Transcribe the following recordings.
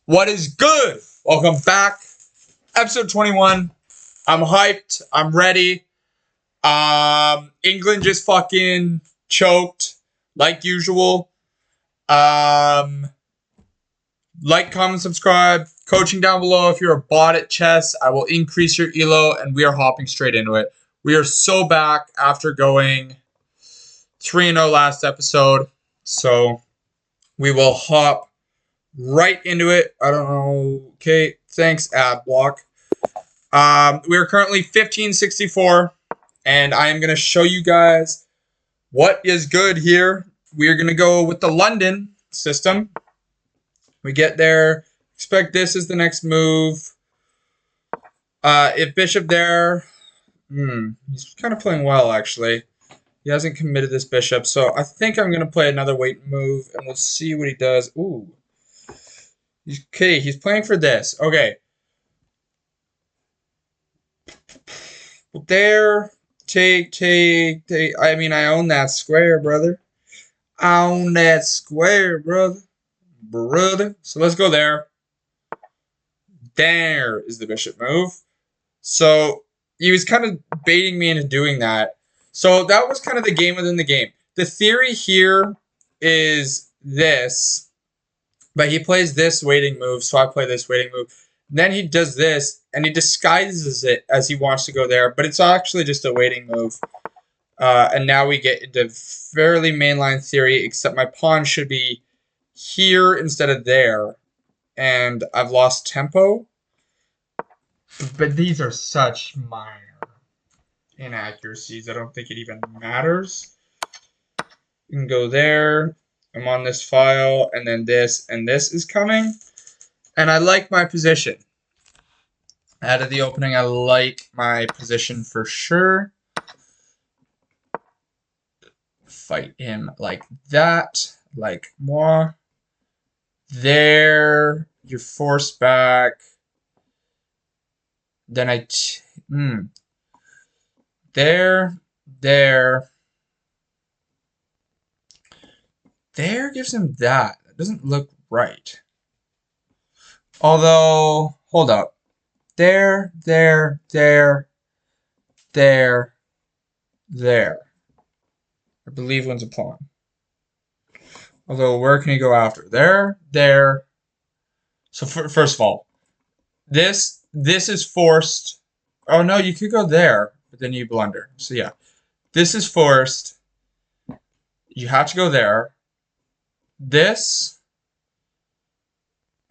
What is good? Welcome back. Episode 21. I'm hyped. I'm ready. England just fucking choked like usual. Like, comment, subscribe. Coaching down below if you're a bot at chess. I will increase your elo, and we are hopping straight into it. We are so back after going 3-0 last episode. So we will hop right into it. I don't know. Okay, thanks, ad block. We are currently 1564, and I am going to show you guys what is good here. We are going to go with the London system. We get there. Expect this is the next move. If bishop there, he's kind of playing well, actually. He hasn't committed this bishop, so I think I'm going to play another wait move, and we'll see what he does. Ooh. Okay, he's playing for this. Okay. There, take. I mean, I own that square, brother. I own that square, brother. So let's go there. There is the bishop move. So he was kind of baiting me into doing that. So that was kind of the game within the game. The theory here is this, but he plays this waiting move, so I play this waiting move. Then he does this, and he disguises it as he wants to go there, but it's actually just a waiting move. And now we get into fairly mainline theory, except my pawn should be here instead of there. And I've lost tempo. But these are such minor inaccuracies. I don't think it even matters. You can go there. I'm on this file, and then this, and this is coming. And I like my position. Out of the opening, I like my position for sure. Fight him like that, like moi. There, you're forced back. Then there. There gives him that. That doesn't look right. Although, hold up. There. I believe wins a pawn. Although, where can he go after? There. So, first of all, this is forced. Oh, no, you could go there, but then you blunder. So, yeah. This is forced. You have to go there. This,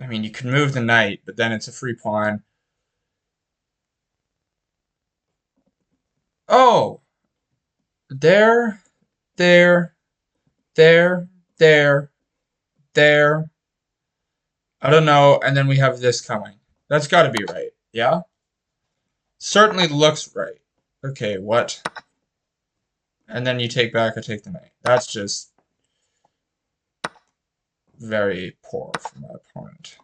I mean, you can move the knight, but then it's a free pawn. Oh! There. I don't know, and then we have this coming. That's got to be right, yeah? Certainly looks right. Okay, what? And then you take back, I take the knight. That's just very poor from my opponent.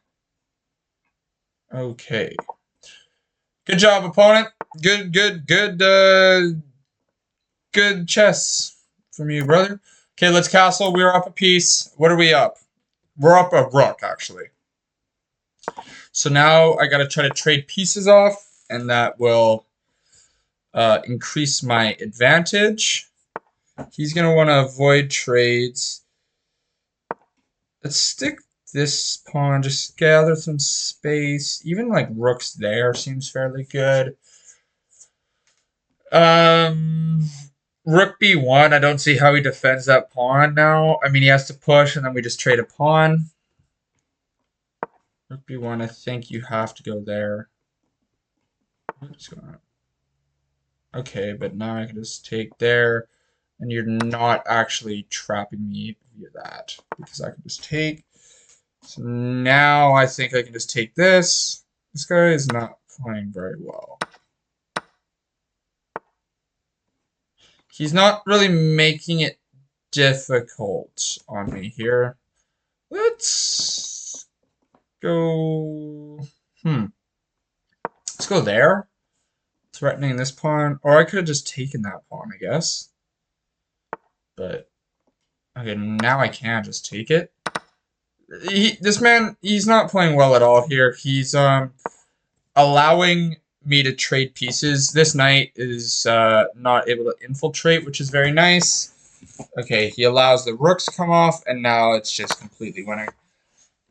Okay. Good job, opponent. Good chess from you, brother. Okay, let's castle. We are up a piece. What are we up? We're up a rook, actually. So now I got to try to trade pieces off, and that will increase my advantage. He's going to want to avoid trades. Let's stick this pawn, just gather some space. Even like rooks there seems fairly good. Rook b1, I don't see how he defends that pawn now. I mean, he has to push, and then we just trade a pawn. Rook b1, I think you have to go there. What's going on? Okay, but now I can just take there, and you're not actually trapping me via that, because I can just take. So now I think I can just take this. This guy is not playing very well. He's not really making it difficult on me here. Let's go. Let's go there. Threatening this pawn. Or I could have just taken that pawn, I guess. But, okay, now I can just take it. This man, he's not playing well at all here. He's allowing me to trade pieces. This knight is not able to infiltrate, which is very nice. Okay, he allows the rooks to come off, and now it's just completely winning.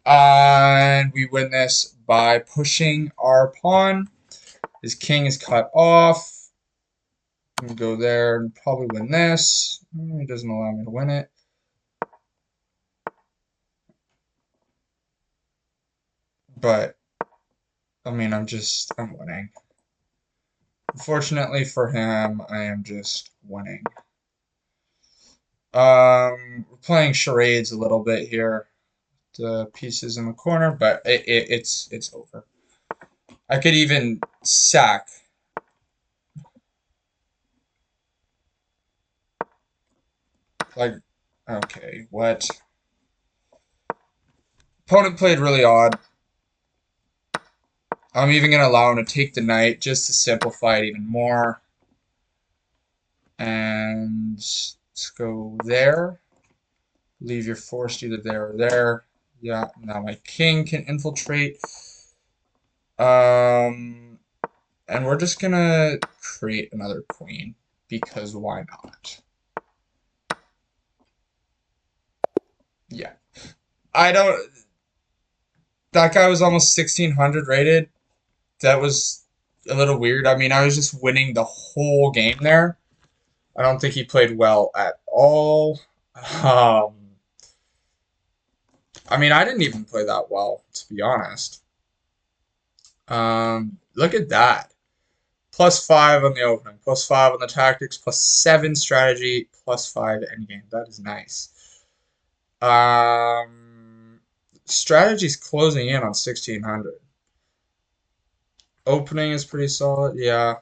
And we win this by pushing our pawn. His king is cut off. I'm going to go there and probably win this. He doesn't allow me to win it. But, I mean, I'm winning. Unfortunately for him, I am just winning. We're playing charades a little bit here. The pieces in the corner, but it's over. I could even sack. Like, okay, what? Opponent played really odd. I'm even going to allow him to take the knight just to simplify it even more. And let's go there. Leave your force either there or there. Yeah, now my king can infiltrate. And we're just going to create another queen, because why not? Yeah. That guy was almost 1600 rated. That was a little weird. I mean, I was just winning the whole game there. I don't think he played well at all. I mean, I didn't even play that well, to be honest. Look at that. +5 on the opening, +5 on the tactics, +7 strategy, +5 endgame. That is nice. Strategy's closing in on 1600. Opening is pretty solid, yeah.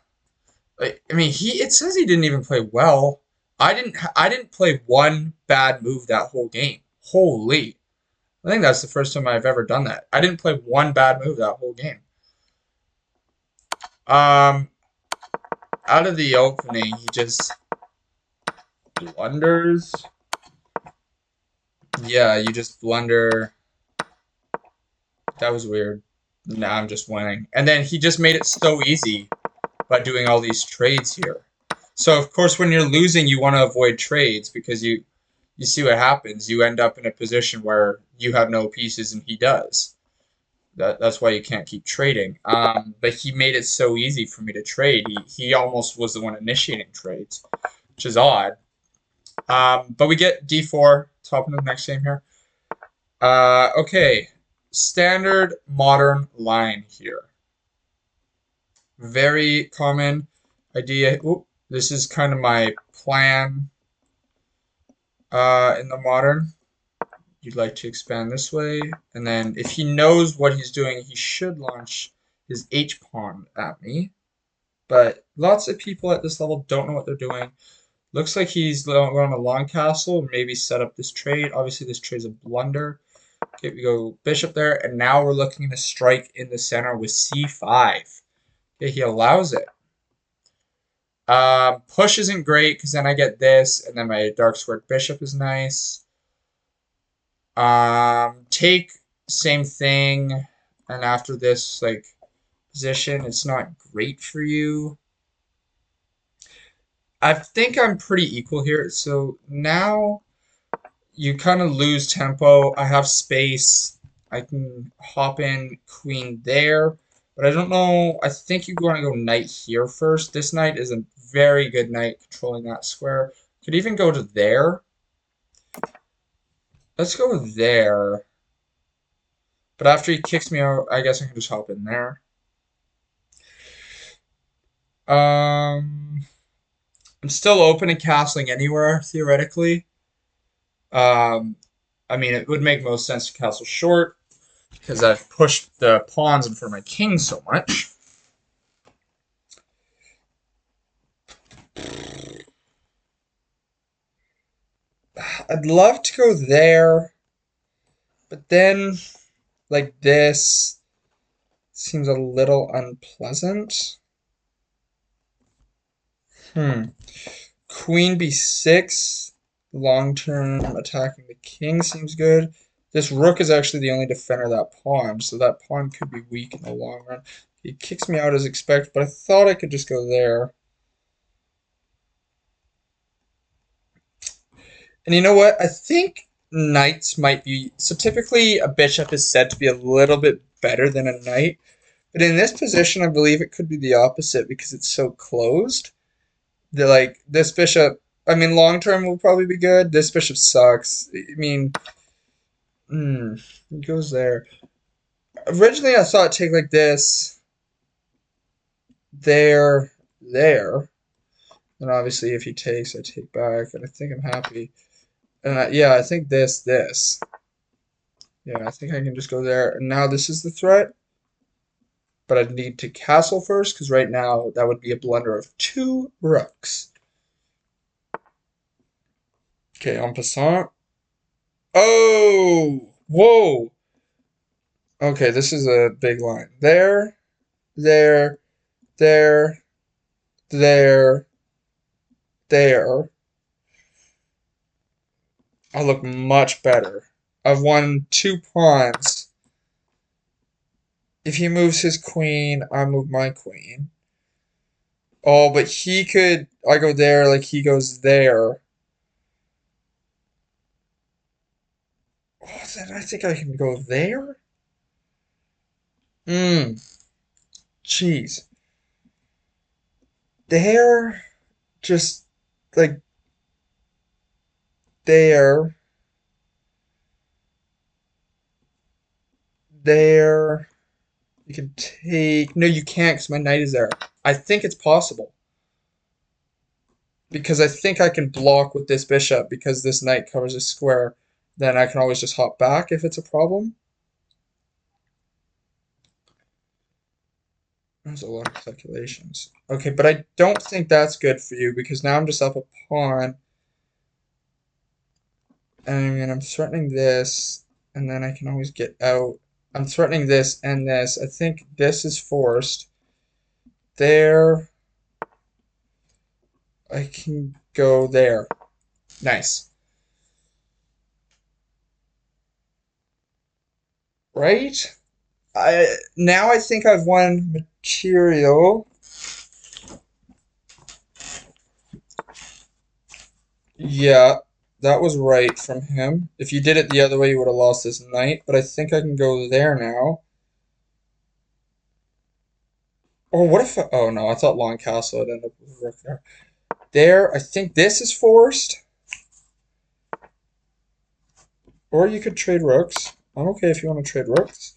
I mean, it says he didn't even play well. I didn't play one bad move that whole game. Holy. I think that's the first time I've ever done that. I didn't play one bad move that whole game. Out of the opening, he just blunders. Yeah, you just blunder. That was weird. Now I'm just winning. And then he just made it so easy by doing all these trades here. So, of course, when you're losing, you want to avoid trades because you see what happens. You end up in a position where you have no pieces and he does. That's why you can't keep trading. But he made it so easy for me to trade. He almost was the one initiating trades, which is odd. But we get d4, top of the next game here. Okay, standard modern line here. Very common idea. Ooh, this is kind of my plan in the modern. You'd like to expand this way, and then if he knows what he's doing, he should launch his H-pawn at me. But lots of people at this level don't know what they're doing. Looks like he's going a long castle, maybe set up this trade. Obviously, this trade's a blunder. Okay, we go bishop there, and now we're looking to strike in the center with c5. Okay, he allows it. Push isn't great because then I get this, and then my dark squared bishop is nice. Take, same thing, and after this, like, position, it's not great for you. I think I'm pretty equal here, so now you kind of lose tempo. I have space. I can hop in queen there, but I don't know. I think you want to go knight here first. This knight is a very good knight controlling that square. Could even go to there. Let's go there. But after he kicks me out, I guess I can just hop in there. I'm still open to castling anywhere, theoretically. I mean, it would make most sense to castle short because I've pushed the pawns in front of my king so much. I'd love to go there, but then, like this, seems a little unpleasant. Queen b6, long-term attacking the king seems good. This rook is actually the only defender of that pawn, so that pawn could be weak in the long run. He kicks me out as expected, but I thought I could just go there. And you know what? I think knights might be... So typically a bishop is said to be a little bit better than a knight. But in this position, I believe it could be the opposite because it's so closed. They're like, this bishop... I mean, long term will probably be good. This bishop sucks. I mean... it goes there. Originally, I thought take like this. There. And obviously, if he takes, I take back. And I think I'm happy. And yeah, I think this. Yeah, I think I can just go there. And now this is the threat. But I'd need to castle first, because right now that would be a blunder of 2 rooks. Okay, en passant. Oh! Whoa! Okay, this is a big line. There. I look much better. I've won 2 pawns. If he moves his queen, I move my queen. Oh, but he could... I go there like he goes there. Oh, then I think I can go there? Jeez. There... Just... Like... There... There... You can take... No, you can't because my knight is there. I think it's possible. Because I think I can block with this bishop because this knight covers a square. Then I can always just hop back if it's a problem. There's a lot of calculations. Okay, but I don't think that's good for you because now I'm just up a pawn. And I'm threatening this, and then I can always get out. I'm threatening this and this. I think this is forced. There. I can go there. Nice. Right? Now I think I've won material. Yeah, that was right from him. If you did it the other way, you would have lost this knight. But I think I can go there now. Or what if... Oh, no, I thought long castle would end up with a rook there. There, I think this is forced. Or you could trade rooks. I'm okay if you want to trade rooks.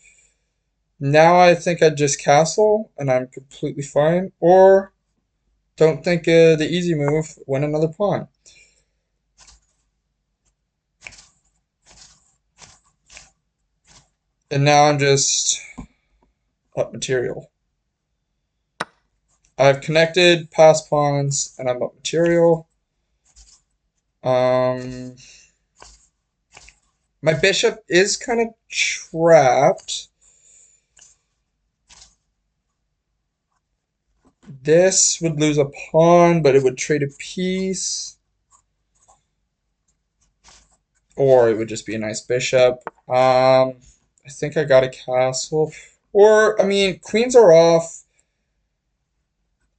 Now I think I'd just castle, and I'm completely fine. Or don't think the easy move, win another pawn. And now I'm just up material. I've connected past pawns, and I'm up material. My bishop is kind of trapped. This would lose a pawn, but it would trade a piece. Or it would just be a nice bishop. I think I got a castle. Or, I mean, queens are off.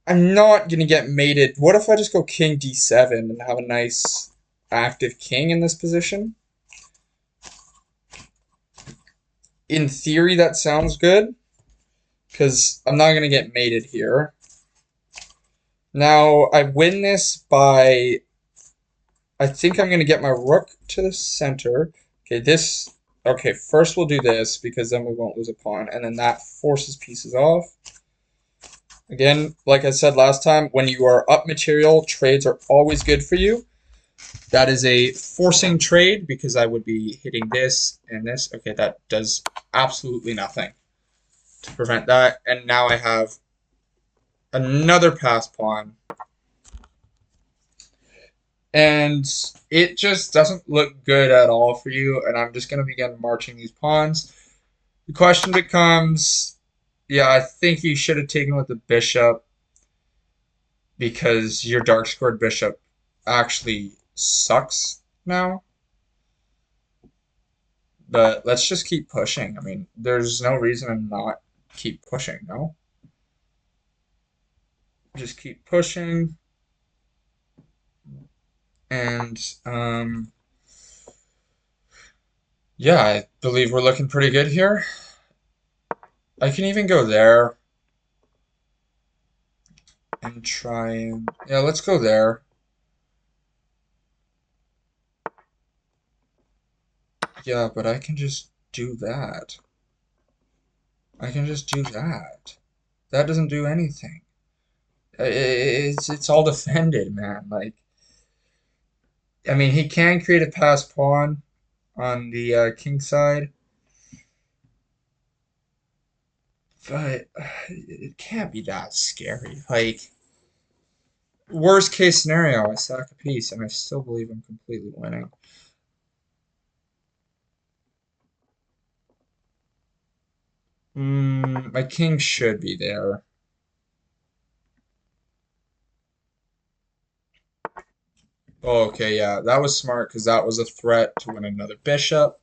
I'm not going to get mated. What if I just go king d7 and have a nice active king in this position? In theory, that sounds good. Because I'm not going to get mated here. Now, I win this by... I think I'm going to get my rook to the center. Okay, this... Okay, first we'll do this, because then we won't lose a pawn. And then that forces pieces off. Again, like I said last time, when you are up material, trades are always good for you. That is a forcing trade, because I would be hitting this and this. Okay, that does absolutely nothing to prevent that. And now I have another pass pawn. And it just doesn't look good at all for you, and I'm just going to begin marching these pawns. The question becomes, yeah, I think you should have taken with the bishop because your dark-scored bishop actually sucks now. But let's just keep pushing. I mean, there's no reason to not keep pushing, no? Just keep pushing. And, yeah, I believe we're looking pretty good here. I can even go there and try and... Yeah, let's go there. Yeah, but I can just do that. I can just do that. That doesn't do anything. It's all defended, man. Like, I mean, he can create a pass pawn on the king side, but it can't be that scary. Like, worst case scenario, I sack a piece, and I still believe I'm completely winning. My king should be there. Oh, okay, yeah, that was smart because that was a threat to win another bishop.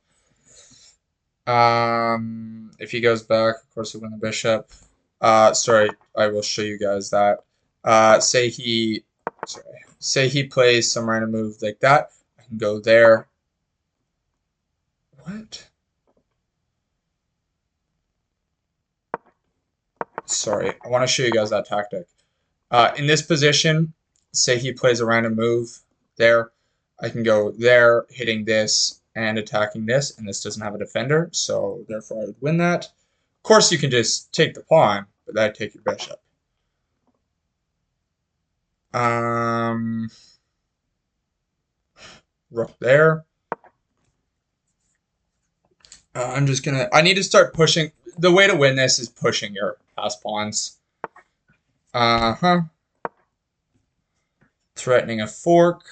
If he goes back, of course, he'll win the bishop. Sorry, I will show you guys that. Say he plays some random move like that. I can go there. What? Sorry, I want to show you guys that tactic. In this position, say he plays a random move there. I can go there, hitting this and attacking this, and this doesn't have a defender, so therefore I would win that. Of course, you can just take the pawn, but that'd take your bishop. Rook there. I'm just gonna. I need to start pushing. The way to win this is pushing your pass pawns. Threatening a fork.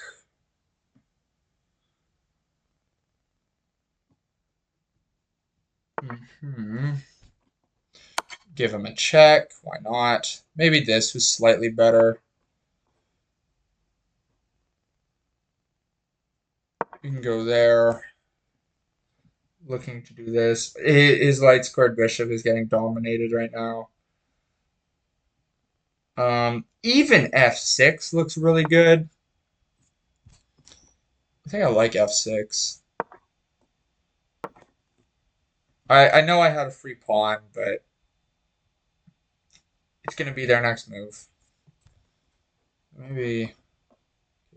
Give him a check. Why not? Maybe this was slightly better. You can go there. Looking to do this. His light squared bishop is getting dominated right now. Even f6 looks really good. I think I like f6. I know I had a free pawn, but it's going to be their next move. Maybe,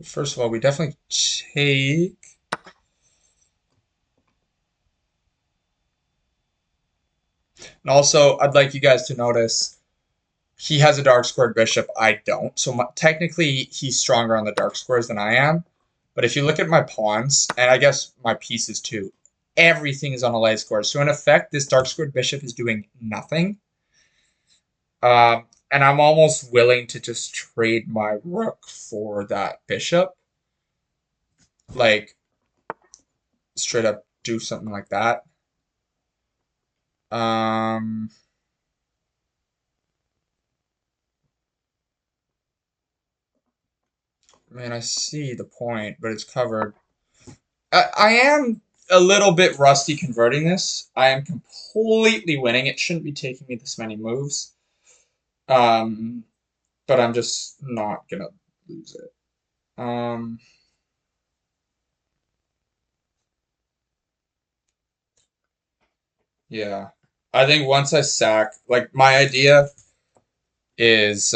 first of all, we definitely take. And also, I'd like you guys to notice he has a dark squared bishop. I don't. So technically, he's stronger on the dark squares than I am. But if you look at my pawns, and I guess my pieces too, everything is on a light square. So in effect, this dark squared bishop is doing nothing. And I'm almost willing to just trade my rook for that bishop. Like, straight up do something like that. I mean, I see the point, but it's covered. I am a little bit rusty converting this. I am completely winning. It shouldn't be taking me this many moves. But I'm just not gonna lose it. Yeah. I think once I sack, like my idea is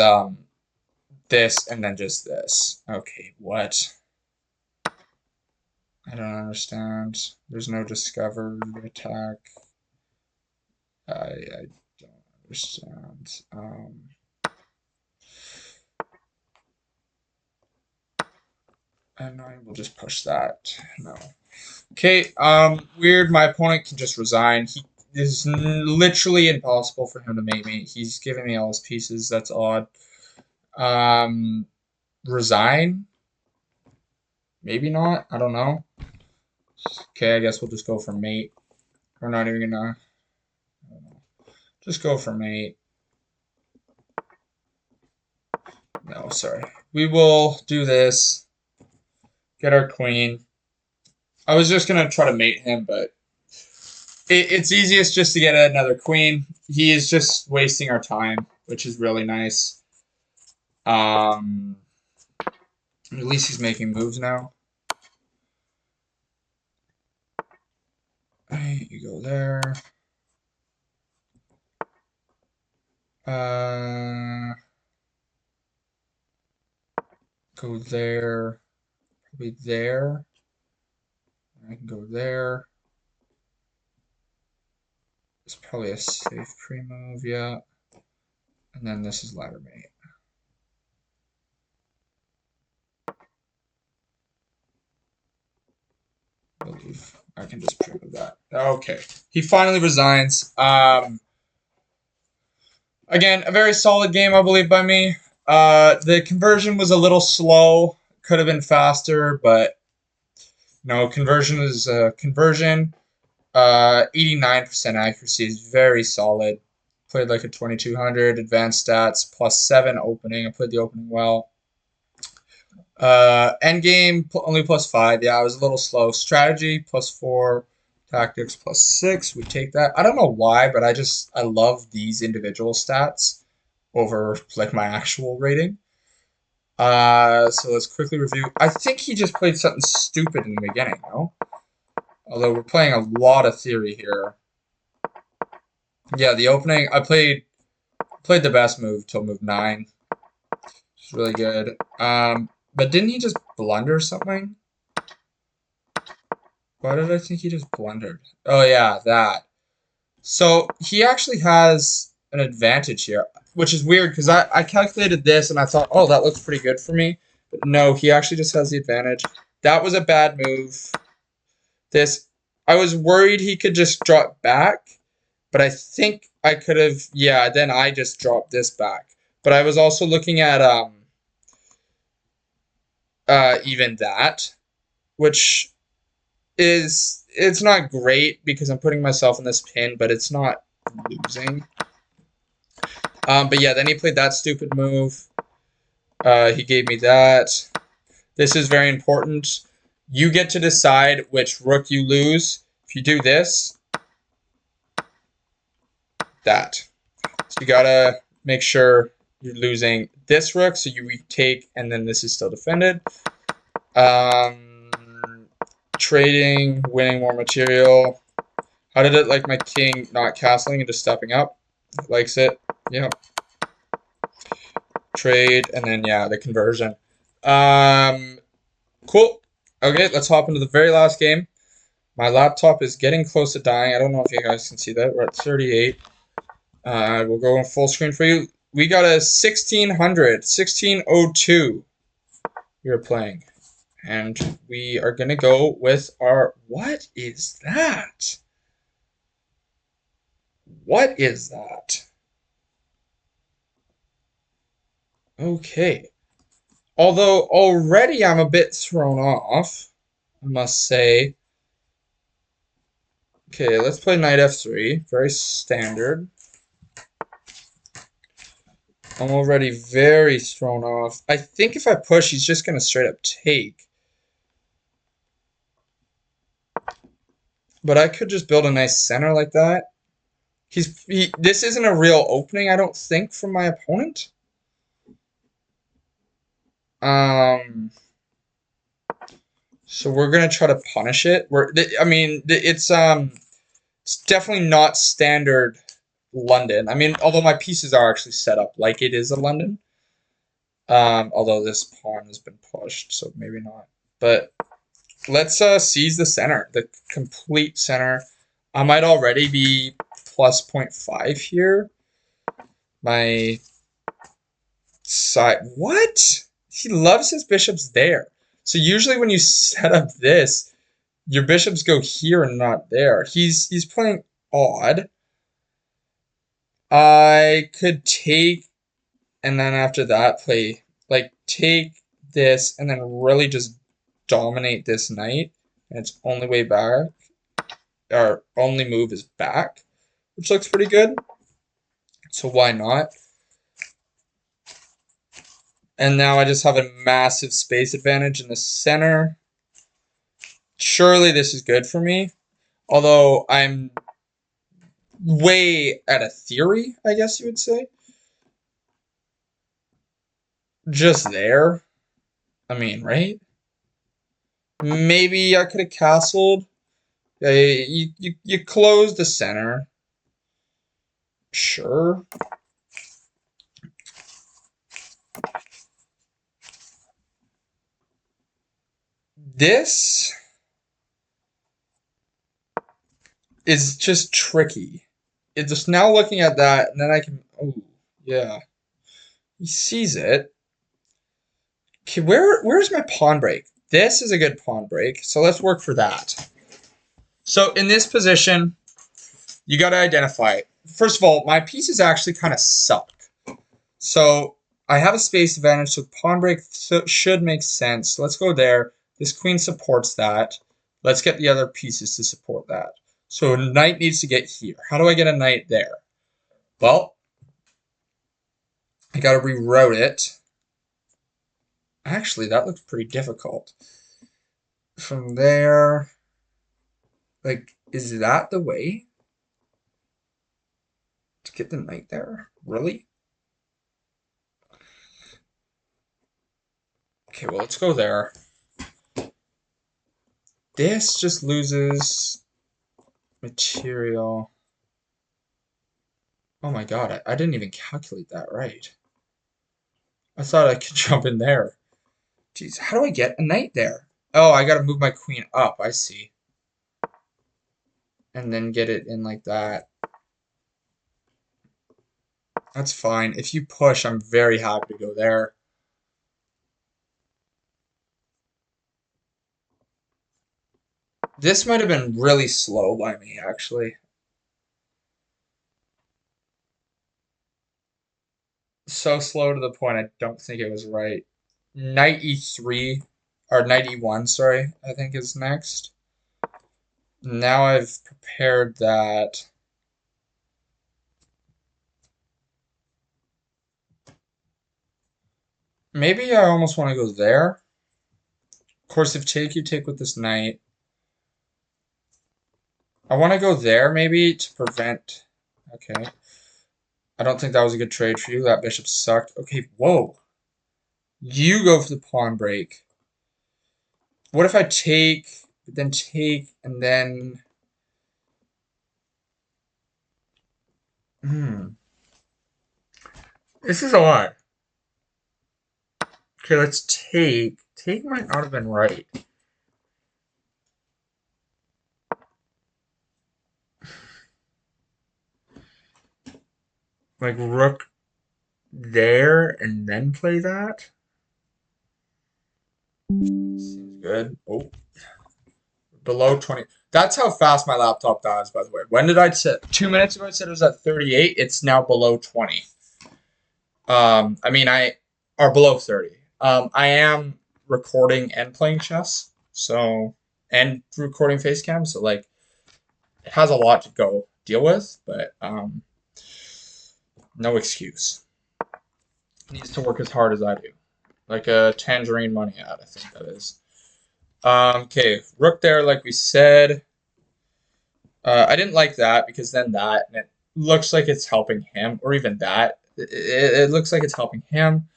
this and then just this. Okay, what? I don't understand. There's no discovery attack. I don't understand. And I will just push that. No. Okay, weird. My opponent can just resign. He is literally impossible for him to mate me. He's giving me all his pieces. That's odd. Resign? Maybe not. I don't know. Okay, I guess we'll just go for mate. We're not even gonna. I don't know. Just go for mate. No, sorry. We will do this. Get our queen. I was just gonna try to mate him, but it's easiest just to get another queen. He is just wasting our time, which is really nice. At least he's making moves now. Alright, you go there. Go there. Probably there. I can go there. It's probably a safe pre-move, yeah. And then this is ladder mate. I believe I can just pre-move that. Okay. He finally resigns. Again, a very solid game, I believe, by me. The conversion was a little slow. Could have been faster, but no, conversion is conversion. 89% accuracy is very solid. Played like a 2200, advanced stats, +7 opening. I played the opening well. Endgame, only +5. Yeah, I was a little slow. Strategy, +4. Tactics, +6. We take that. I don't know why, but I love these individual stats over like my actual rating. So let's quickly review. I think he just played something stupid in the beginning, no? Although we're playing a lot of theory here. Yeah, the opening, I played the best move till move 9. It's really good. But didn't he just blunder something? Why did I think he just blundered? Oh yeah, that. So he actually has an advantage here, which is weird because I calculated this and I thought, oh, that looks pretty good for me. But no, he actually just has the advantage. That was a bad move. This, I was worried he could just drop back, but I think I could have, yeah, then I just dropped this back. But I was also looking at even that, which is, it's not great because I'm putting myself in this pin, but it's not losing. But yeah, then he played that stupid move. He gave me that. This is very important. You get to decide which rook you lose. If you do this, that. So you gotta make sure you're losing this rook, so you retake, and then this is still defended. Trading, winning more material. How did it like my king not castling and just stepping up? Likes it. Yeah. Trade, and then yeah, the conversion. Cool. Okay, let's hop into the very last game. My laptop is getting close to dying. I don't know if you guys can see that. We're at 38. We'll go in full screen for you. We got a 1602 we are playing. And we are going to go with our... What is that? What is that? Okay. Although already I'm a bit thrown off, I must say. Okay, let's play knight f3. Very standard. I'm already very thrown off. I think if I push, he's just going to straight up take. But I could just build a nice center like that. This isn't a real opening, I don't think, from my opponent. So we're gonna try to punish it. It's definitely not standard London. I mean, although my pieces are actually set up like it is a London. Although this pawn has been pushed, so maybe not. But let's seize the center, the complete center. I might already be plus 0.5 here. My side, what? He loves his bishops there. So usually when you set up this, your bishops go here and not there. He's playing odd. I could take, and then after that play, like take this and then really just dominate this knight. And its only way back, or only move is back, which looks pretty good. So why not? And now I just have a massive space advantage in the center. Surely this is good for me. Although I'm way at a theory, I guess you would say. Just there. I mean, right? Maybe I could have castled. You close the center. Sure. This is just tricky. It's just now looking at that, and then I can. Oh, yeah. He sees it. Okay, where's my pawn break? This is a good pawn break, so let's work for that. So in this position, you got to identify it. First of all, my pieces actually kind of suck. So I have a space advantage, so pawn break should make sense. Let's go there. This queen supports that. Let's get the other pieces to support that. So knight needs to get here. How do I get a knight there? Well, I got to reroute it. Actually, that looks pretty difficult. From there, like, is that the way to get the knight there? Really? Okay, well, let's go there. This just loses material. Oh my god, I didn't even calculate that right. I thought I could jump in there. Jeez, how do I get a knight there? Oh, I gotta move my queen up, I see. And then get it in like that. That's fine. If you push, I'm very happy to go there. This might have been really slow by me, actually. So slow to the point I don't think it was right. Knight e3, or knight e1, sorry, I think is next. Now I've prepared that. Maybe I almost want to go there. Of course, if take, you take with this knight. I want to go there, maybe, to prevent... Okay. I don't think that was a good trade for you. That bishop sucked. Okay, whoa. You go for the pawn break. What if I take, then take, and then... This is a lot. Okay, let's take. Take might not have been right. Like rook there and then play that? Seems good. Oh. Below 20. That's how fast my laptop dies, by the way. When did I set? 2 minutes ago I said it was at 38. It's now below 20. I mean, or below 30. I am recording and playing chess, so, and recording Facecam, so like, it has a lot to go deal with, but no excuse. It needs to work as hard as I do, like a tangerine money ad, I think that is. Okay, rook there, like we said. I didn't like that because then that, and it looks like it's helping him, or even that. It looks like it's helping him.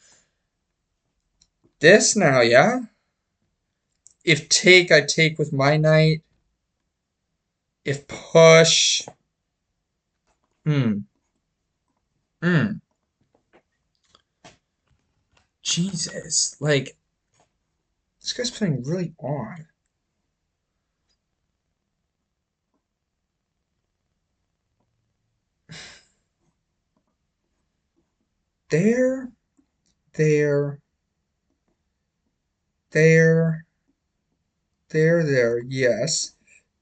This now, yeah? If take, I take with my knight. If push... Jesus, like, this guy's playing really odd. There, there, there, there, yes.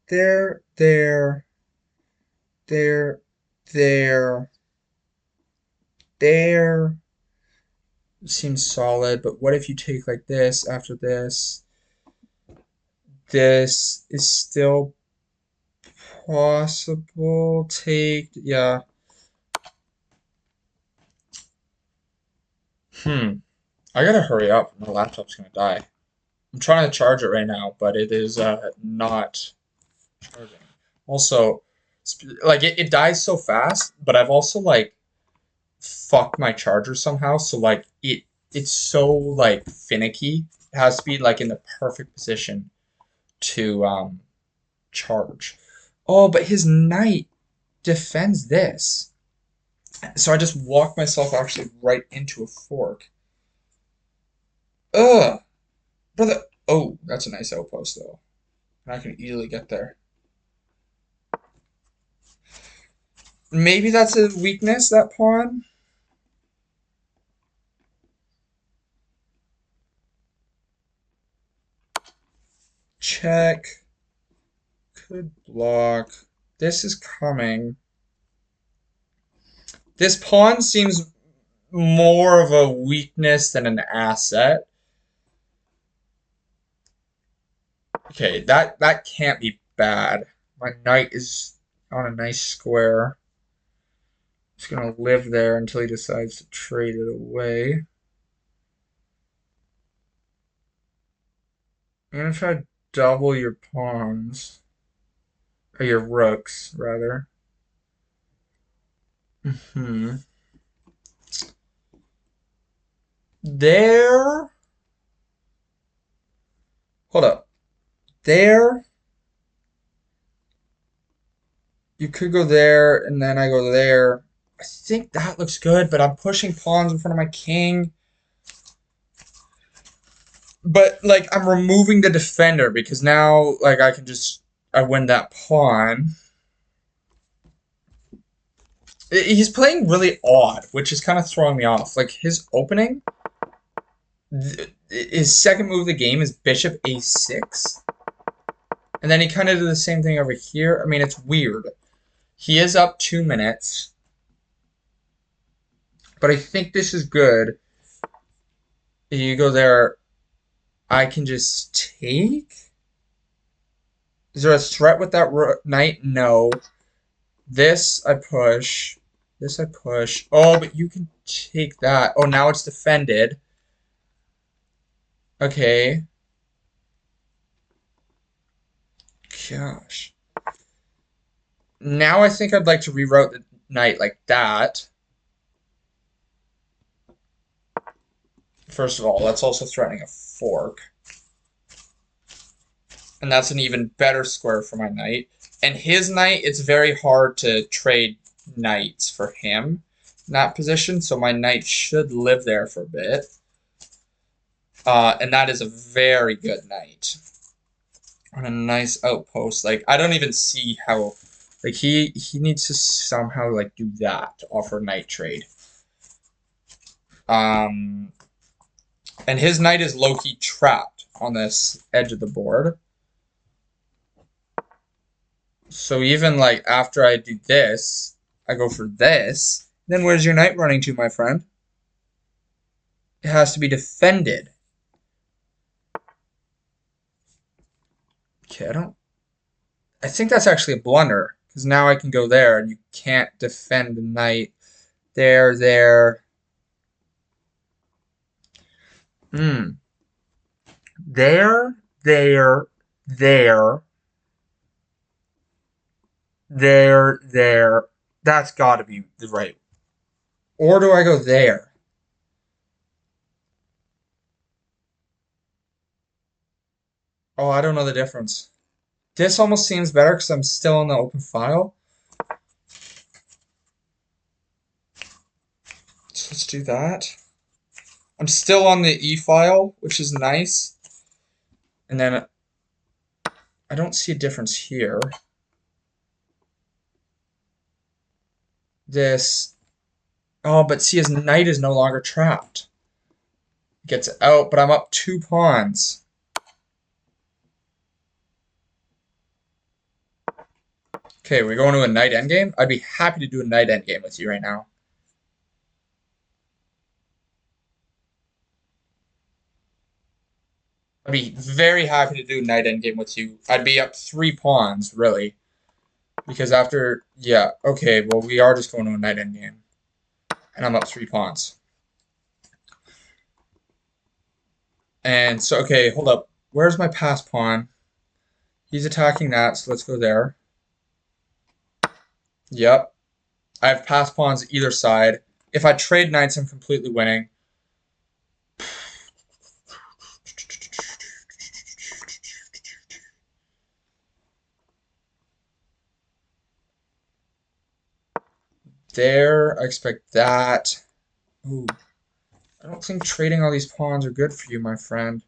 There, there, there, there. Seems solid, but what if you take like this after this? This is still possible. Take, yeah. I gotta hurry up. My laptop's gonna die. I'm trying to charge it right now, but it is not charging. Also, Like it dies so fast, but I've also like fucked my charger somehow. So like it's so like finicky. It has to be like in the perfect position to charge. Oh, but his knight defends this. So I just walked myself actually right into a fork. Ugh. Brother. Oh, that's a nice outpost though. I can easily get there. Maybe that's a weakness, that pawn. Check. Could block. This is coming. This pawn seems more of a weakness than an asset. Okay, that can't be bad. My knight is on a nice square. Just gonna live there until he decides to trade it away. I'm gonna try to double your pawns. Or your rooks, rather. Hmm. There. Hold up. There. You could go there, and then I go there. I think that looks good, but I'm pushing pawns in front of my king. But, like, I'm removing the defender because now, like, I win that pawn. He's playing really odd, which is kind of throwing me off. Like, his opening, his second move of the game is bishop a6. And then he kind of did the same thing over here. I mean, it's weird. He is up 2 minutes. But I think this is good. You go there. I can just take? Is there a threat with that knight? No. This I push. This I push. Oh, but you can take that. Oh, now it's defended. Okay. Gosh. Now I think I'd like to reroute the knight like that. First of all, that's also threatening a fork. And that's an even better square for my knight. And his knight, it's very hard to trade knights for him in that position, so my knight should live there for a bit. And that is a very good knight. On a nice outpost. Like, I don't even see how... Like, he needs to somehow, like, do that to offer knight trade. And his knight is low-key trapped on this edge of the board. So even, like, after I do this, I go for this, then where's your knight running to, my friend? It has to be defended. Okay, I think that's actually a blunder, because now I can go there, and you can't defend the knight. There. There. There. That's got to be the right. Or do I go there? Oh, I don't know the difference. This almost seems better because I'm still in the open file. So let's do that. I'm still on the E file, which is nice. And then I don't see a difference here. This. Oh, but see, his knight is no longer trapped. Gets out, but I'm up 2 pawns. Okay, we're going to a knight endgame. I'd be happy to do a knight endgame with you right now. I'd be very happy to do a knight endgame with you. I'd be up 3 pawns, really. Because after, yeah, okay, well, we are just going to a knight endgame. And I'm up 3 pawns. And so, okay, hold up. Where's my pass pawn? He's attacking that, so let's go there. Yep. I have passed pawns either side. If I trade knights, I'm completely winning. There, I expect that. Ooh, I don't think trading all these pawns are good for you, my friend.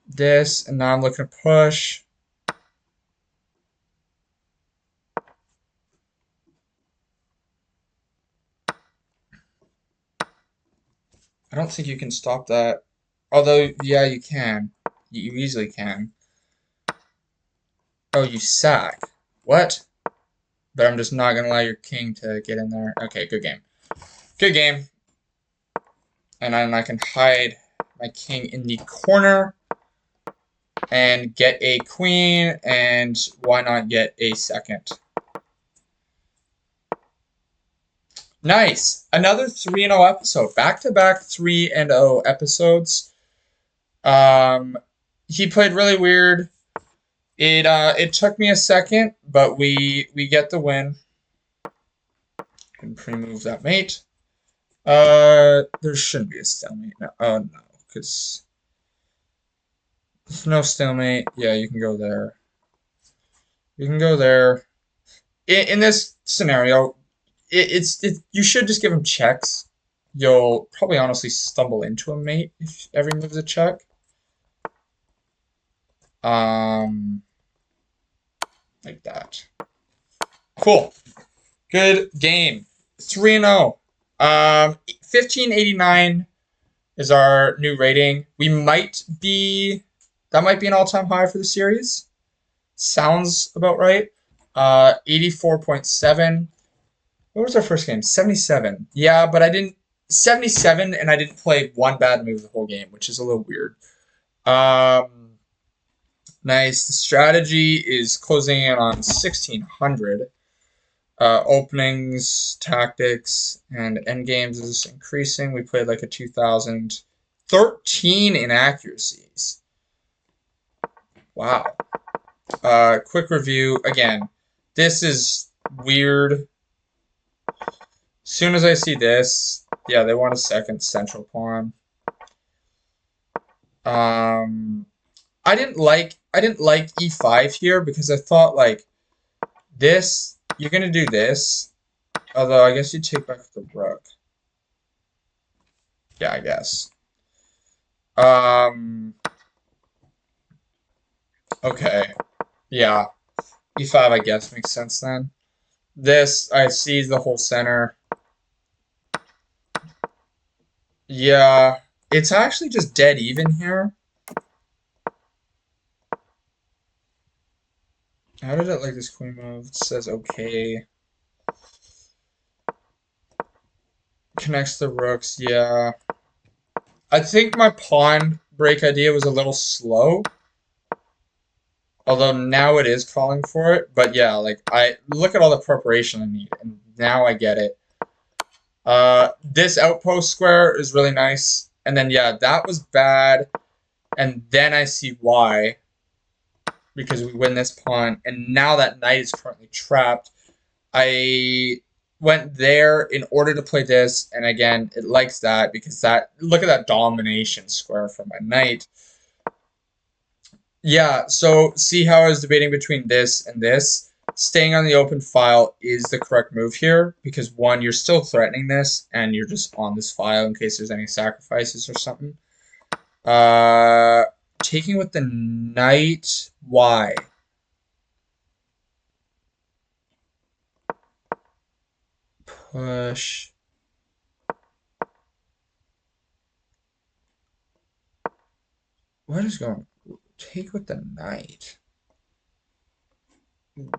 This, and now I'm looking to push. I don't think you can stop that. Although, yeah, you can. You easily can. Oh, you sack. What? But I'm just not going to allow your king to get in there. Okay, good game. Good game. And then I can hide my king in the corner and get a queen, and why not get a second? Nice. Another 3-0 episode. Back-to-back 3-0 episodes. He played really weird. It took me a second, but we get the win. Can pre-move that mate. There shouldn't be a stalemate. No, oh no, because there's no stalemate. Yeah, you can go there. You can go there. In this scenario, you should just give him checks. You'll probably honestly stumble into a mate if every move's a check. Like that. Cool. Good game. 3-0. 1589 is our new rating. That might be an all-time high for the series. Sounds about right. 84.7. What was our first game? 77. Yeah, but I didn't 77 and I didn't play one bad move the whole game, which is a little weird. Nice. The strategy is closing in on 1600. Openings, tactics, and end games is increasing. We played like a 2000. 13 inaccuracies. Wow. Quick review. Again, this is weird. As soon as I see this, yeah, they want a second central pawn. I didn't like e5 here because I thought like this, you're gonna do this. Although I guess you take back the rook. Yeah, I guess. Okay. Yeah. e5 I guess makes sense then. This, I seize the whole center. Yeah. It's actually just dead even here. How did it like this queen move? It says okay. Connects the rooks, yeah. I think my pawn break idea was a little slow. Although now it is calling for it. But yeah, like I look at all the preparation I need, and now I get it. This outpost square is really nice. And then yeah, that was bad. And then I see why. Because we win this pawn, and now that knight is currently trapped. I went there in order to play this, and again, it likes that because that look at that domination square for my knight. Yeah, so see how I was debating between this and this? Staying on the open file is the correct move here because one, you're still threatening this, and you're just on this file in case there's any sacrifices or something. Taking with the knight, why? Push. What is going? Take with the knight.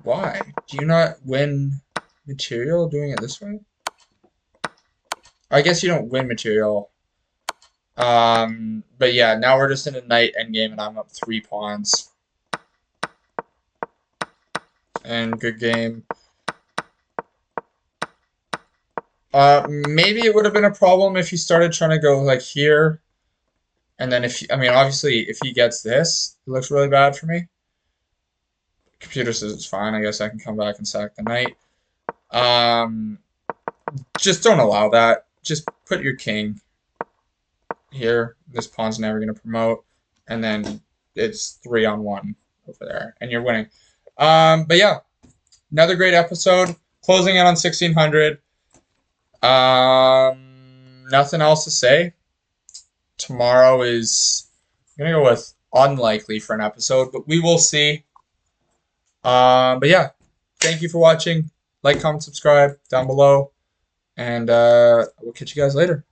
Why? Do you not win material doing it this way? I guess you don't win material. But yeah, now we're just in a knight endgame and I'm up 3 pawns. And good game. Maybe it would have been a problem if he started trying to go like here. And then I mean, obviously, if he gets this, it looks really bad for me. Computer says it's fine. I guess I can come back and sack the knight. Just don't allow that. Just put your king here. This pawn's never going to promote. And then it's 3-on-1 over there. And you're winning. But yeah, another great episode. Closing out on 1600. Nothing else to say. Tomorrow is, I'm going to go with unlikely for an episode, but we will see. But yeah, thank you for watching. Like, comment, subscribe down below. And we'll catch you guys later.